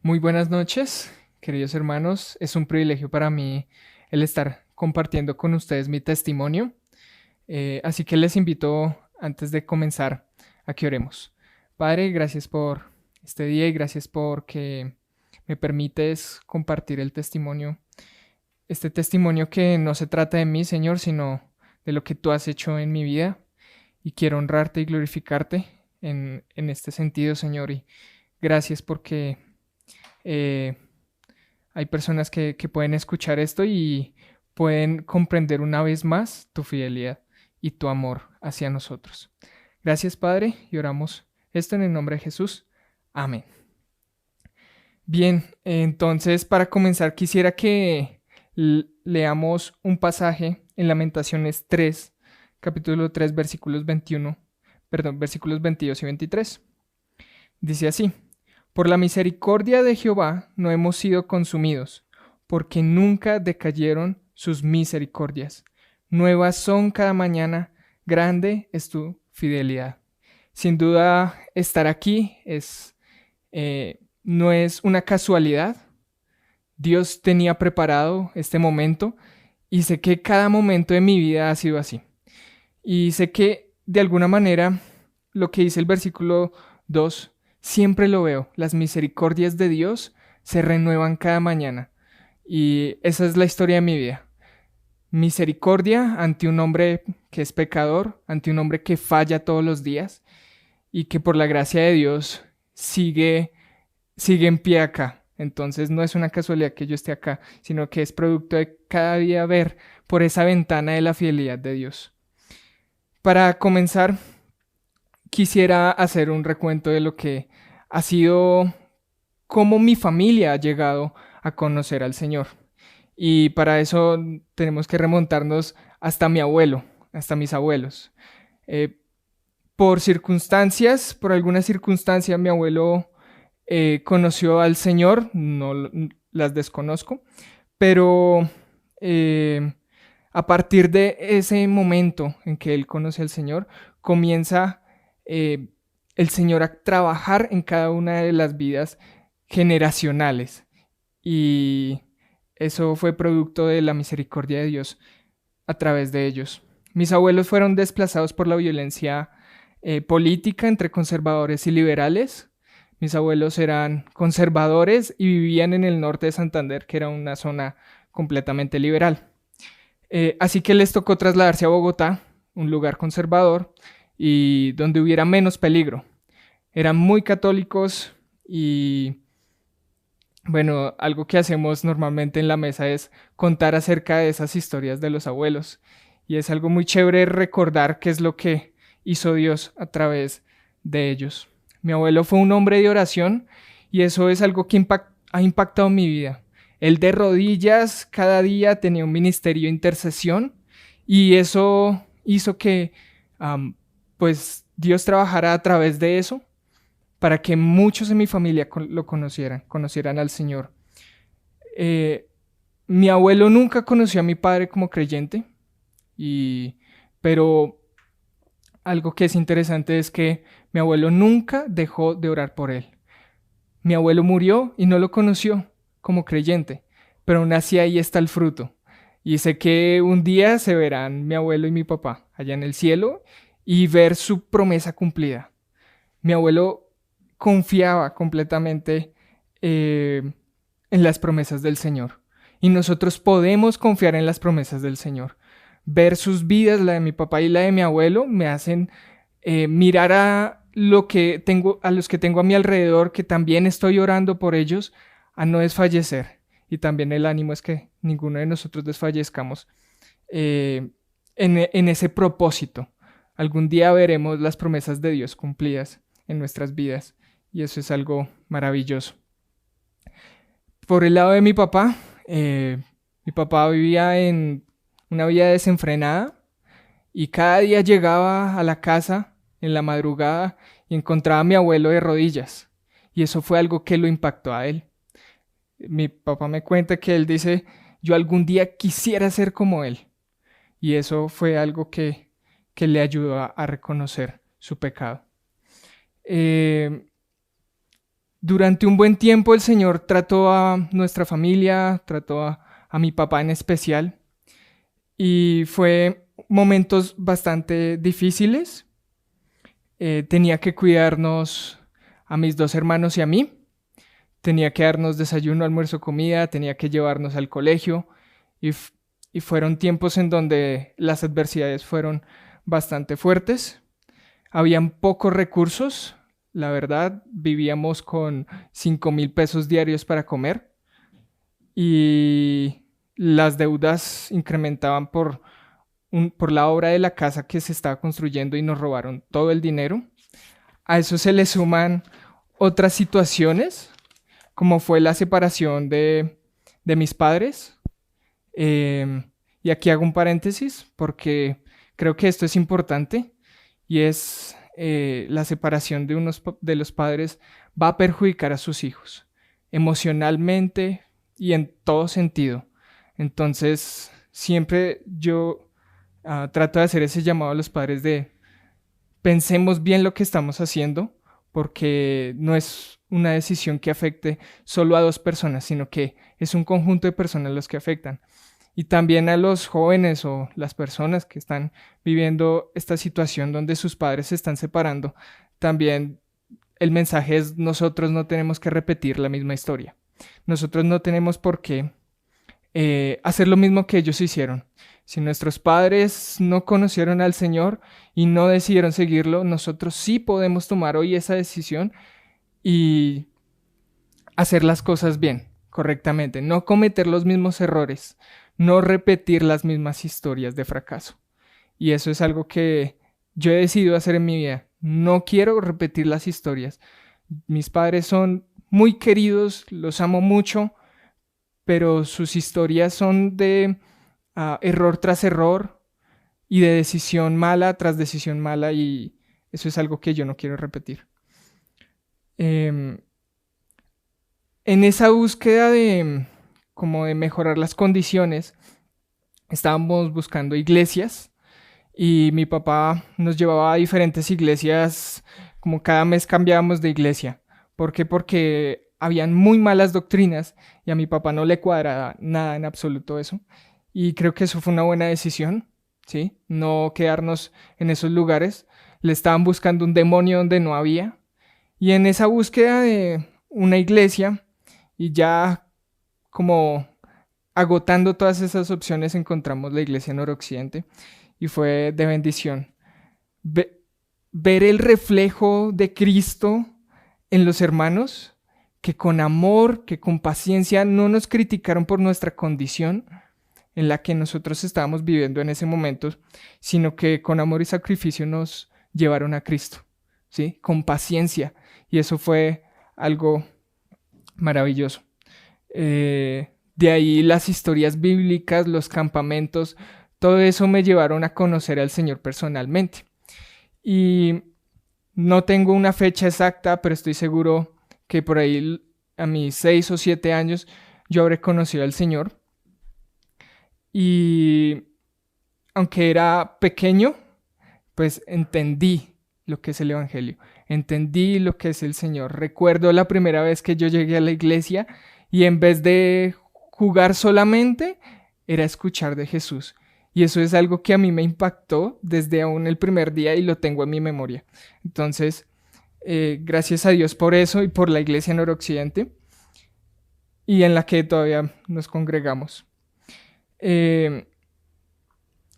Muy buenas noches, queridos hermanos. Es un privilegio para mí el estar compartiendo con ustedes mi testimonio. Así que les invito, antes de comenzar, a que oremos. Padre, gracias por este día y gracias porque me permites compartir el testimonio. Este testimonio que no se trata de mí, Señor, sino de lo que tú has hecho en mi vida. Y quiero honrarte y glorificarte en este sentido, Señor. Y gracias porque eh, hay personas que pueden escuchar esto y pueden comprender una vez más tu fidelidad y tu amor hacia nosotros. Gracias, Padre, y oramos esto en el nombre de Jesús. Amén. Bien, entonces para comenzar quisiera que leamos un pasaje en Lamentaciones 3, capítulo 3, versículos 22 y 23. Dice así: Por la misericordia de Jehová no hemos sido consumidos, porque nunca decayeron sus misericordias. Nuevas son cada mañana, grande es tu fidelidad. Sin duda, estar aquí no es una casualidad. Dios tenía preparado este momento y sé que cada momento de mi vida ha sido así. Y sé que de alguna manera lo que dice el versículo 2 siempre lo veo. Las misericordias de Dios se renuevan cada mañana. Y esa es la historia de mi vida. Misericordia ante un hombre que es pecador, ante un hombre que falla todos los días y que por la gracia de Dios sigue en pie acá. Entonces no es una casualidad que yo esté acá, sino que es producto de cada día ver por esa ventana de la fidelidad de Dios. Para comenzar, quisiera hacer un recuento de lo que ha sido, cómo mi familia ha llegado a conocer al Señor. Y para eso tenemos que remontarnos hasta mi abuelo, hasta mis abuelos. Eh, por alguna circunstancia, mi abuelo conoció al Señor, no las desconozco, pero eh, a partir de ese momento en que él conoce al Señor, comienza eh, el Señor a trabajar en cada una de las vidas generacionales. Y eso fue producto de la misericordia de Dios a través de ellos. Mis abuelos fueron desplazados por la violencia política entre conservadores y liberales. Mis abuelos eran conservadores y vivían en el norte de Santander, que era una zona completamente liberal. Así que les tocó trasladarse a Bogotá, un lugar conservador y donde hubiera menos peligro. Eran muy católicos y bueno, algo que hacemos normalmente en la mesa es contar acerca de esas historias de los abuelos. Y es algo muy chévere recordar qué es lo que hizo Dios a través de ellos. Mi abuelo fue un hombre de oración y eso es algo que ha impactado mi vida. Él de rodillas cada día tenía un ministerio de intercesión y eso hizo que pues Dios trabajara a través de eso para que muchos de mi familia lo conocieran al Señor. Eh, Mi abuelo nunca conoció a mi padre como creyente, pero algo que es interesante es que mi abuelo nunca dejó de orar por él. Mi abuelo murió y no lo conoció como creyente, pero aún así ahí está el fruto. Y sé que un día se verán mi abuelo y mi papá allá en el cielo y ver su promesa cumplida. Mi abuelo confiaba completamente en las promesas del Señor. Y nosotros podemos confiar en las promesas del Señor. Ver sus vidas, la de mi papá y la de mi abuelo, me hacen mirar a los que tengo a mi alrededor, que también estoy orando por ellos, a no desfallecer. Y también el ánimo es que ninguno de nosotros desfallezcamos eh, en ese propósito. Algún día veremos las promesas de Dios cumplidas en nuestras vidas y eso es algo maravilloso. Por el lado de mi papá vivía en una vida desenfrenada y cada día llegaba a la casa en la madrugada y encontraba a mi abuelo de rodillas y eso fue algo que lo impactó a él. Mi papá me cuenta que él dice, yo algún día quisiera ser como él y eso fue algo que le ayudó a reconocer su pecado. Eh, Durante un buen tiempo el Señor trató a nuestra familia, trató a mi papá en especial, y fue momentos bastante difíciles. Tenía que cuidarnos a mis dos hermanos y a mí. Tenía que darnos desayuno, almuerzo, comida, tenía que llevarnos al colegio y, y fueron tiempos en donde las adversidades fueron bastante fuertes. Habían pocos recursos, la verdad, vivíamos con 5,000 pesos diarios para comer y las deudas incrementaban por la obra de la casa que se estaba construyendo y nos robaron todo el dinero. A eso se le suman otras situaciones, como fue la separación de mis padres. Y aquí hago un paréntesis porque creo que esto es importante y es la separación de los padres va a perjudicar a sus hijos emocionalmente y en todo sentido. Entonces, siempre yo trato de hacer ese llamado a los padres de pensemos bien lo que estamos haciendo, porque no es una decisión que afecte solo a dos personas, sino que es un conjunto de personas los que afectan. Y también a los jóvenes o las personas que están viviendo esta situación donde sus padres se están separando, también el mensaje es nosotros no tenemos que repetir la misma historia. Nosotros no tenemos por qué hacer lo mismo que ellos hicieron. Si nuestros padres no conocieron al Señor y no decidieron seguirlo, nosotros sí podemos tomar hoy esa decisión y hacer las cosas bien, correctamente, no cometer los mismos errores, no repetir las mismas historias de fracaso. Y eso es algo que yo he decidido hacer en mi vida. No quiero repetir las historias. Mis padres son muy queridos, los amo mucho, pero sus historias son de error tras error y de decisión mala tras decisión mala, y eso es algo que yo no quiero repetir. En esa búsqueda de como de mejorar las condiciones, estábamos buscando iglesias y mi papá nos llevaba a diferentes iglesias, como cada mes cambiábamos de iglesia. ¿Por qué? Porque habían muy malas doctrinas y a mi papá no le cuadraba nada en absoluto eso. Y creo que eso fue una buena decisión, ¿sí? No quedarnos en esos lugares. Le estaban buscando un demonio donde no había. Y en esa búsqueda de una iglesia y ya como agotando todas esas opciones encontramos la iglesia Noroccidente y fue de bendición. Ver el reflejo de Cristo en los hermanos que con amor, que con paciencia no nos criticaron por nuestra condición en la que nosotros estábamos viviendo en ese momento, sino que con amor y sacrificio nos llevaron a Cristo, ¿sí? Con paciencia. Y eso fue algo maravilloso. De ahí las historias bíblicas, los campamentos, todo eso me llevaron a conocer al Señor personalmente. Y no tengo una fecha exacta, pero estoy seguro que por ahí a mis 6 o 7 años yo habré conocido al Señor. Y aunque era pequeño, pues entendí lo que es el Evangelio, entendí lo que es el Señor. Recuerdo la primera vez que yo llegué a la iglesia y en vez de jugar solamente, era escuchar de Jesús. Y eso es algo que a mí me impactó desde aún el primer día y lo tengo en mi memoria. Entonces, gracias a Dios por eso y por la iglesia Noroccidente y en la que todavía nos congregamos.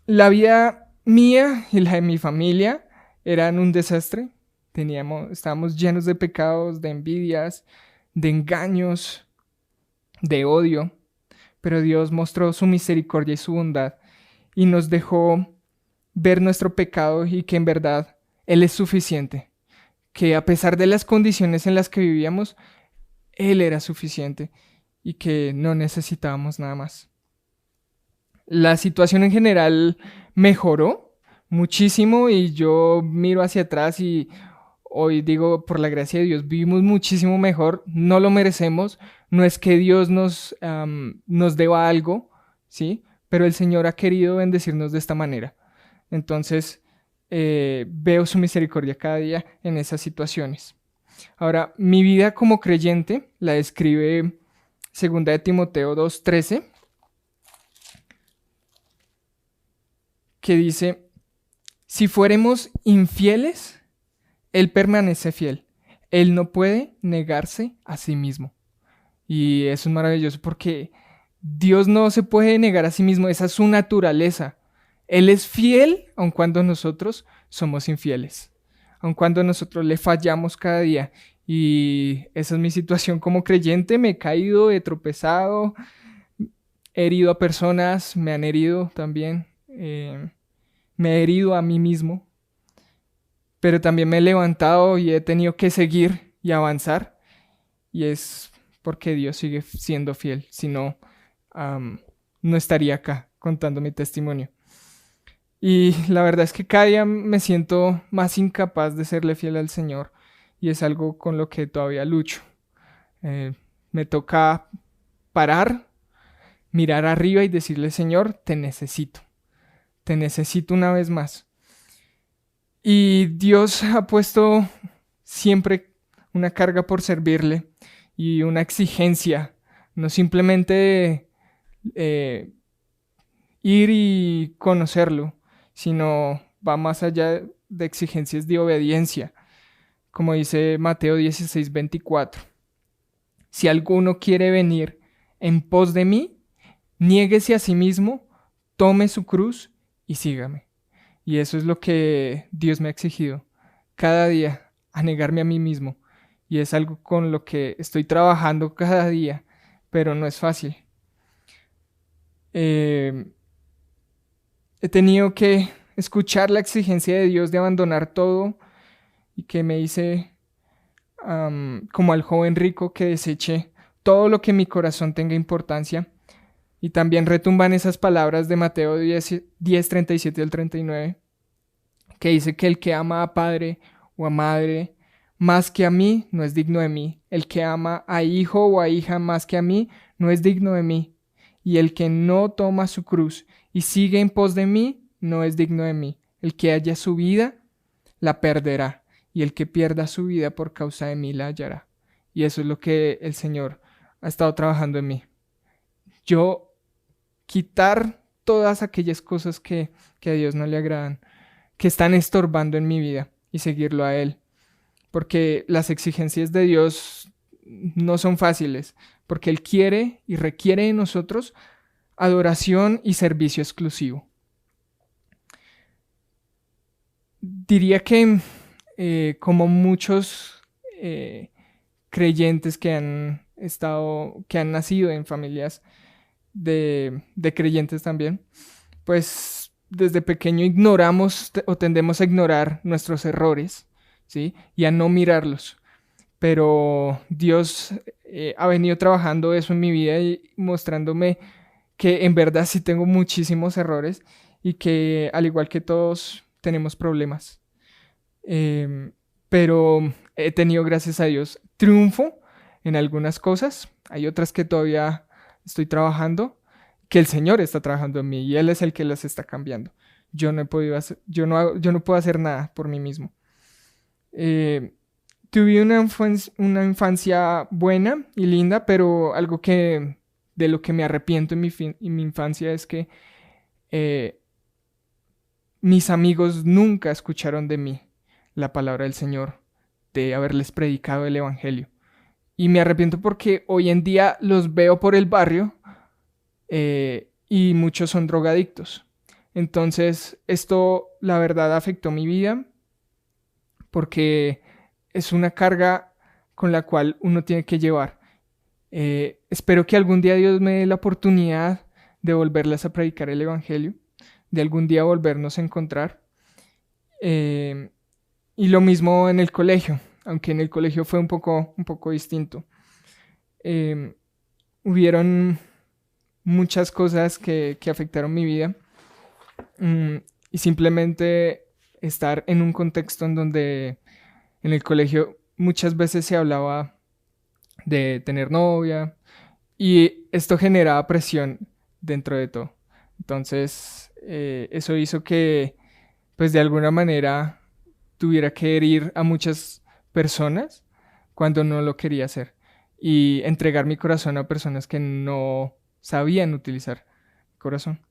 La vida mía y la de mi familia eran un desastre. Estábamos llenos de pecados, de envidias, de engaños, de odio. Pero Dios mostró su misericordia y su bondad y nos dejó ver nuestro pecado y que en verdad Él es suficiente. Que a pesar de las condiciones en las que vivíamos, Él era suficiente y que no necesitábamos nada más. La situación en general mejoró muchísimo y yo miro hacia atrás y hoy digo, por la gracia de Dios, vivimos muchísimo mejor, no lo merecemos, no es que Dios nos deba algo, ¿sí? Pero el Señor ha querido bendecirnos de esta manera. Entonces, veo su misericordia cada día en esas situaciones. Ahora, mi vida como creyente la describe 2 de Timoteo 2:13, que dice, si fuéramos infieles, Él permanece fiel. Él no puede negarse a sí mismo. Y eso es maravilloso porque Dios no se puede negar a sí mismo, esa es su naturaleza. Él es fiel aun cuando nosotros somos infieles, aun cuando nosotros le fallamos cada día. Y esa es mi situación como creyente, me he caído, he tropezado, he herido a personas, me han herido también, me he herido a mí mismo, pero también me he levantado y he tenido que seguir y avanzar. Y es porque Dios sigue siendo fiel, si no, no estaría acá contando mi testimonio. Y la verdad es que cada día me siento más incapaz de serle fiel al Señor y es algo con lo que todavía lucho. Eh, Me toca parar, mirar arriba y decirle, Señor, te necesito una vez más. Y Dios ha puesto siempre una carga por servirle y una exigencia, no simplemente eh, ir y conocerlo, sino va más allá de exigencias de obediencia, como dice Mateo 16:24. Si alguno quiere venir en pos de mí, niéguese a sí mismo, tome su cruz y sígame. Y eso es lo que Dios me ha exigido cada día, a negarme a mí mismo. Y es algo con lo que estoy trabajando cada día, pero no es fácil. Eh, He tenido que escuchar la exigencia de Dios de abandonar todo y que me dice, como al joven rico, que deseche todo lo que en mi corazón tenga importancia. Y también retumban esas palabras de Mateo 10 37 al 39, que dice que el que ama a padre o a madre más que a mí no es digno de mí. El que ama a hijo o a hija más que a mí no es digno de mí. Y el que no toma su cruz y sigue en pos de mí no es digno de mí. El que haya su vida la perderá, y el que pierda su vida por causa de mí la hallará. Y eso es lo que el Señor ha estado trabajando en mí. Yo quitar todas aquellas cosas que a Dios no le agradan, que están estorbando en mi vida y seguirlo a Él. Porque las exigencias de Dios no son fáciles, porque Él quiere y requiere de nosotros adoración y servicio exclusivo. Diría que como muchos creyentes que han nacido en familias de creyentes también, pues desde pequeño ignoramos o tendemos a ignorar nuestros errores, ¿sí? Y a no mirarlos. Pero Dios ha venido trabajando eso en mi vida y mostrándome que en verdad sí tengo muchísimos errores y que al igual que todos tenemos problemas. Em, pero he tenido, gracias a Dios, triunfo en algunas cosas. Hay otras que todavía estoy trabajando, que el Señor está trabajando en mí y Él es el que las está cambiando. Yo no he podido hacer, yo no puedo hacer nada por mí mismo. Eh, Tuve una infancia buena y linda, pero algo que de lo que me arrepiento en mi infancia es que eh, mis amigos nunca escucharon de mí la palabra del Señor, de haberles predicado el Evangelio. Y me arrepiento porque hoy en día los veo por el barrio y muchos son drogadictos. Entonces, esto la verdad afectó mi vida porque es una carga con la cual uno tiene que llevar. Espero que algún día Dios me dé la oportunidad de volverles a predicar el Evangelio, de algún día volvernos a encontrar. Eh, y lo mismo en el colegio, aunque en el colegio fue un poco distinto. Eh, Hubieron muchas cosas que afectaron mi vida y simplemente estar en un contexto en donde en el colegio muchas veces se hablaba de tener novia y esto generaba presión dentro de todo. Entonces, eso hizo que, pues de alguna manera, tuviera que herir a muchas personas cuando no lo quería hacer y entregar mi corazón a personas que no sabían utilizar mi corazón.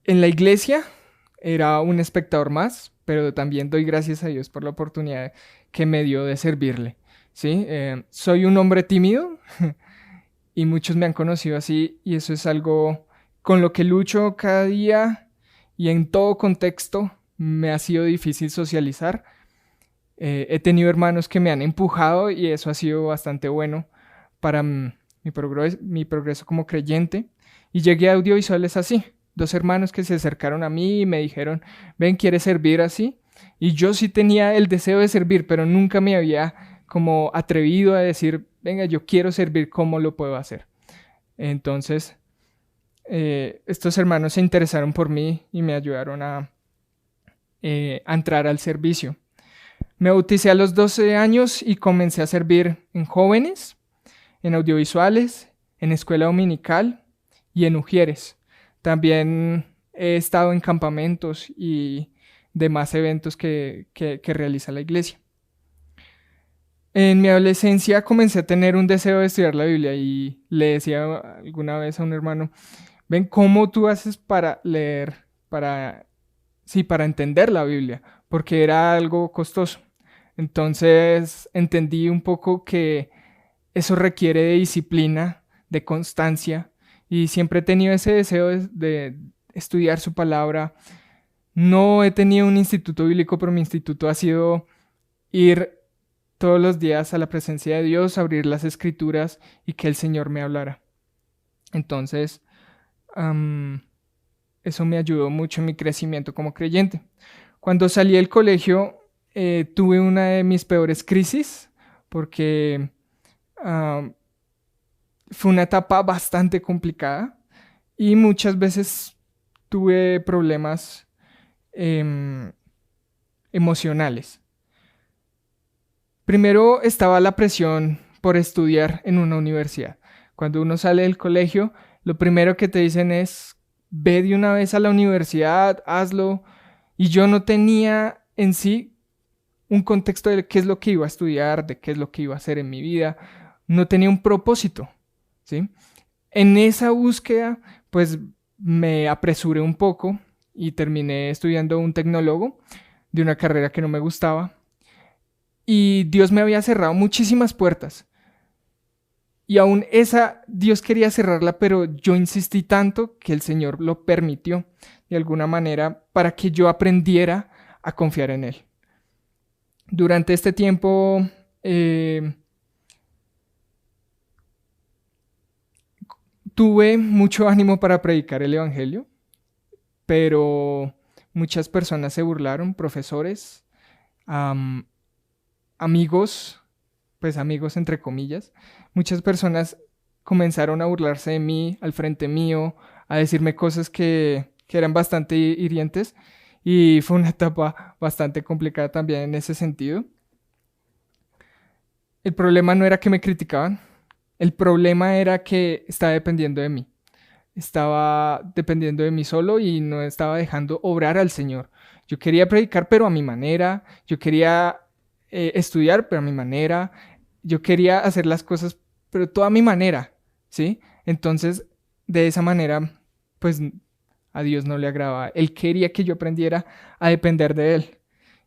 En la iglesia era un espectador más, pero también doy gracias a Dios por la oportunidad que me dio de servirle. ¿Sí? Soy un hombre tímido y muchos me han conocido así y eso es algo con lo que lucho cada día y en todo contexto me ha sido difícil socializar. He tenido hermanos que me han empujado y eso ha sido bastante bueno para mi progreso como creyente. Y llegué a audiovisuales así. Dos hermanos que se acercaron a mí y me dijeron, ven, ¿quieres servir así? Y yo sí tenía el deseo de servir, pero nunca me había como atrevido a decir, venga, yo quiero servir, ¿cómo lo puedo hacer? Entonces, estos hermanos se interesaron por mí y me ayudaron a entrar al servicio. Me bauticé a los 12 años y comencé a servir en jóvenes, en audiovisuales, en escuela dominical y en Ujieres. También he estado en campamentos y demás eventos que realiza la iglesia. En mi adolescencia comencé a tener un deseo de estudiar la Biblia y le decía alguna vez a un hermano, ven, ¿cómo tú haces para leer, para entender la Biblia? Porque era algo costoso. Entonces entendí un poco que eso requiere de disciplina, de constancia, y siempre he tenido ese deseo de estudiar su palabra. No he tenido un instituto bíblico, pero mi instituto ha sido ir todos los días a la presencia de Dios, abrir las escrituras y que el Señor me hablara. Entonces, eso me ayudó mucho en mi crecimiento como creyente. Cuando salí del colegio, tuve una de mis peores crisis porque fue una etapa bastante complicada y muchas veces tuve problemas emocionales. Primero estaba la presión por estudiar en una universidad. Cuando uno sale del colegio, lo primero que te dicen es, ve de una vez a la universidad, hazlo. Y yo no tenía en sí un contexto de qué es lo que iba a estudiar, de qué es lo que iba a hacer en mi vida. No tenía un propósito, ¿sí? En esa búsqueda, pues me apresuré un poco y terminé estudiando un tecnólogo de una carrera que no me gustaba. Y Dios me había cerrado muchísimas puertas. Y aún esa, Dios quería cerrarla, pero yo insistí tanto que el Señor lo permitió de alguna manera para que yo aprendiera a confiar en Él. Durante este tiempo tuve mucho ánimo para predicar el Evangelio, pero muchas personas se burlaron, profesores, amigos, pues amigos entre comillas, muchas personas comenzaron a burlarse de mí al frente mío, a decirme cosas que eran bastante hirientes y fue una etapa bastante complicada también en ese sentido. El problema no era que me criticaban, el problema era que estaba dependiendo de mí. Estaba dependiendo de mí solo y no estaba dejando obrar al Señor. Yo quería predicar, pero a mi manera. Yo quería estudiar, pero a mi manera. Yo quería hacer las cosas, pero toda a mi manera, ¿sí? Entonces, de esa manera, pues a Dios no le agradaba. Él quería que yo aprendiera a depender de Él.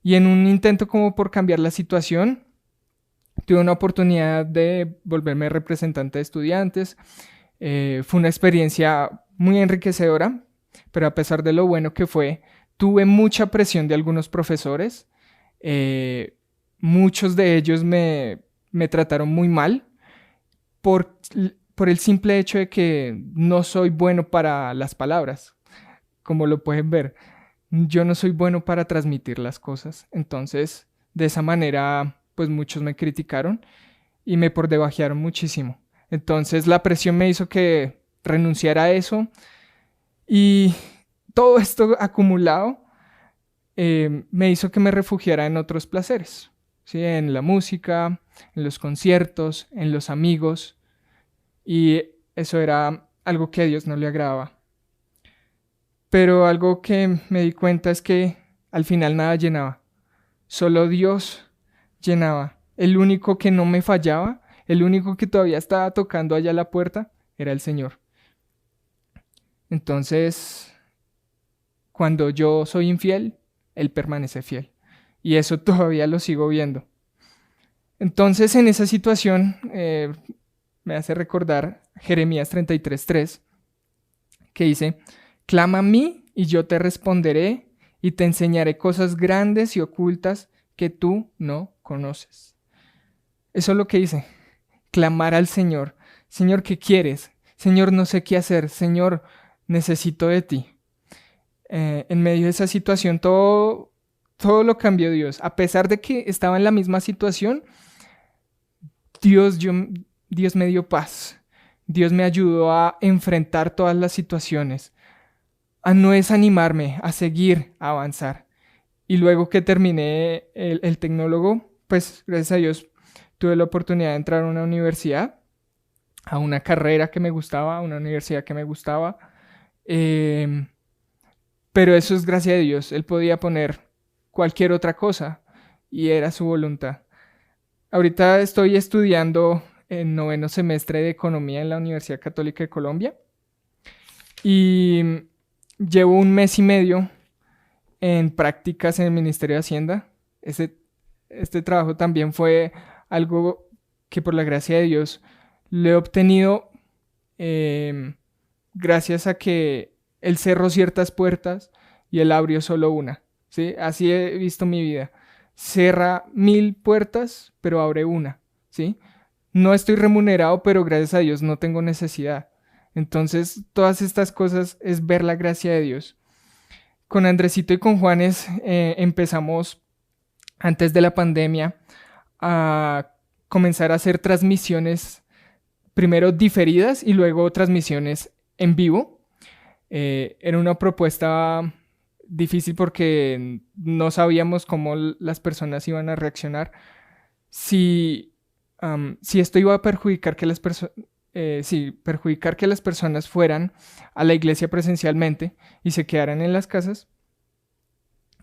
Y en un intento como por cambiar la situación, tuve una oportunidad de volverme representante de estudiantes. Fue una experiencia muy enriquecedora, pero a pesar de lo bueno que fue, tuve mucha presión de algunos profesores. Muchos de ellos me trataron muy mal por, por el simple hecho de que no soy bueno para las palabras, como lo pueden ver. Yo no soy bueno para transmitir las cosas. Entonces, de esa manera, pues muchos me criticaron y me por debajearon muchísimo. Entonces la presión me hizo que renunciara a eso y todo esto acumulado me hizo que me refugiara en otros placeres, ¿sí? En la música, en los conciertos, en los amigos, y eso era algo que a Dios no le agradaba. Pero algo que me di cuenta es que al final nada llenaba. Solo Dios llenaba. El único que no me fallaba, el único que todavía estaba tocando allá la puerta, era el Señor. Entonces, cuando yo soy infiel, Él permanece fiel. Y eso todavía lo sigo viendo. Entonces, en esa situación, me hace recordar Jeremías 33:3, que dice: clama a mí y yo te responderé y te enseñaré cosas grandes y ocultas que tú no conoces. Eso es lo que dice, clamar al Señor. Señor, ¿qué quieres? Señor, no sé qué hacer. Señor, necesito de ti. En medio de esa situación, todo lo cambió Dios. A pesar de que estaba en la misma situación, Dios, Dios me dio paz. Dios me ayudó a enfrentar todas las situaciones, a no desanimarme, a seguir, a avanzar. Y luego que terminé el tecnólogo, pues gracias a Dios tuve la oportunidad de entrar a una universidad, a una carrera que me gustaba, a una universidad que me gustaba. Pero eso es gracia de Dios. Él podía poner cualquier otra cosa y era su voluntad. Ahorita estoy estudiando en 9º semestre de Economía en la Universidad Católica de Colombia y llevo 1 mes y medio en prácticas en el Ministerio de Hacienda. Este trabajo también fue algo que por la gracia de Dios lo he obtenido gracias a que Él cerró ciertas puertas y Él abrió solo una. ¿Sí? Así he visto mi vida. Cierra 1000 puertas, pero abre una. ¿Sí? No estoy remunerado, pero gracias a Dios no tengo necesidad. Entonces, todas estas cosas es ver la gracia de Dios. Con Andresito y con Juanes empezamos antes de la pandemia a comenzar a hacer transmisiones, primero diferidas y luego transmisiones en vivo. Era una propuesta difícil porque no sabíamos cómo las personas iban a reaccionar. Si esto iba a perjudicar que perjudicar que las personas fueran a la iglesia presencialmente y se quedaran en las casas,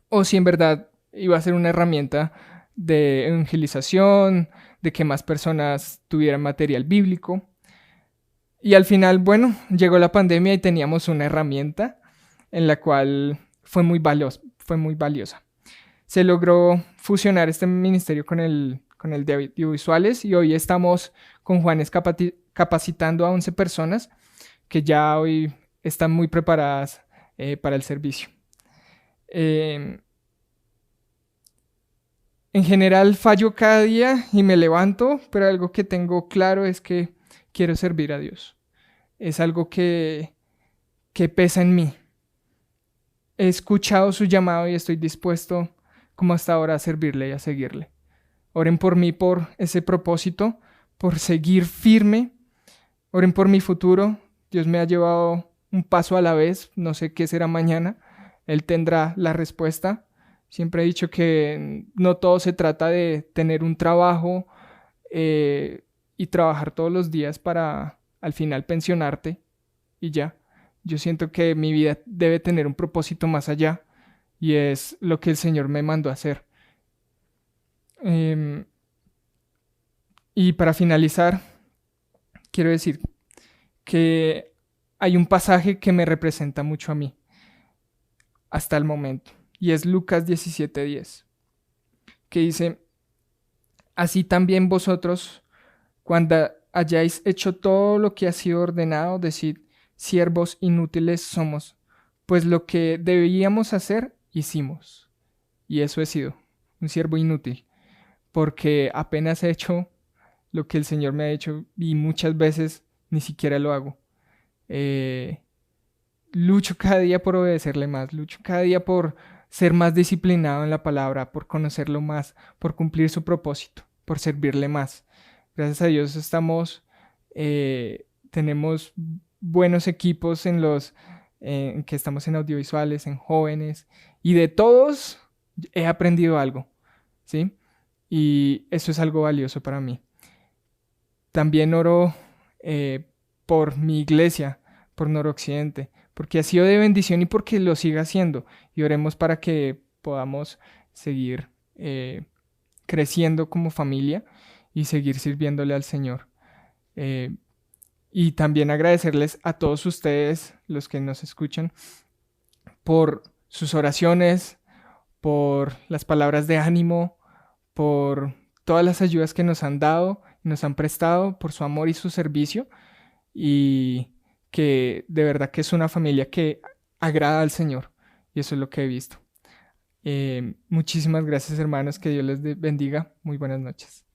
o si en verdad iba a ser una herramienta de evangelización, de que más personas tuvieran material bíblico. Y al final, bueno, llegó la pandemia y teníamos una herramienta en la cual fue muy valiosa. Se logró fusionar este ministerio con el de audiovisuales y hoy estamos con Juanes capacitando a 11 personas que ya hoy están muy preparadas para el servicio. En general fallo cada día y me levanto, pero algo que tengo claro es que quiero servir a Dios. Es algo que pesa en mí. He escuchado su llamado y estoy dispuesto, como hasta ahora, a servirle y a seguirle. Oren por mí por ese propósito, por seguir firme. Oren por mi futuro. Dios me ha llevado un paso a la vez. No sé qué será mañana. Él tendrá la respuesta. Siempre he dicho que no todo se trata de tener un trabajo y trabajar todos los días para al final pensionarte y ya. Yo siento que mi vida debe tener un propósito más allá y es lo que el Señor me mandó a hacer. Y para finalizar, quiero decir que hay un pasaje que me representa mucho a mí hasta el momento y es Lucas 17:10, que dice: así también vosotros, cuando hayáis hecho todo lo que ha sido ordenado, decid: siervos inútiles somos, pues lo que debíamos hacer, hicimos. Y eso he sido, un siervo inútil, porque apenas he hecho lo que el Señor me ha hecho y muchas veces ni siquiera lo hago. Lucho cada día por obedecerle más, lucho cada día por ser más disciplinado en la palabra, por conocerlo más, por cumplir su propósito, por servirle más. Gracias a Dios tenemos buenos equipos en que estamos en audiovisuales, en jóvenes, y de todos he aprendido algo, ¿sí? Y eso es algo valioso para mí. También oro por mi iglesia, por Noroccidente, porque ha sido de bendición y porque lo siga haciendo. Y oremos para que podamos seguir creciendo como familia y seguir sirviéndole al Señor. Eh, y también agradecerles a todos ustedes, los que nos escuchan, por sus oraciones, por las palabras de ánimo, por todas las ayudas que nos han dado, nos han prestado, por su amor y su servicio, y que de verdad que es una familia que agrada al Señor, y eso es lo que he visto. Muchísimas gracias, hermanos, que Dios les bendiga. Muy buenas noches.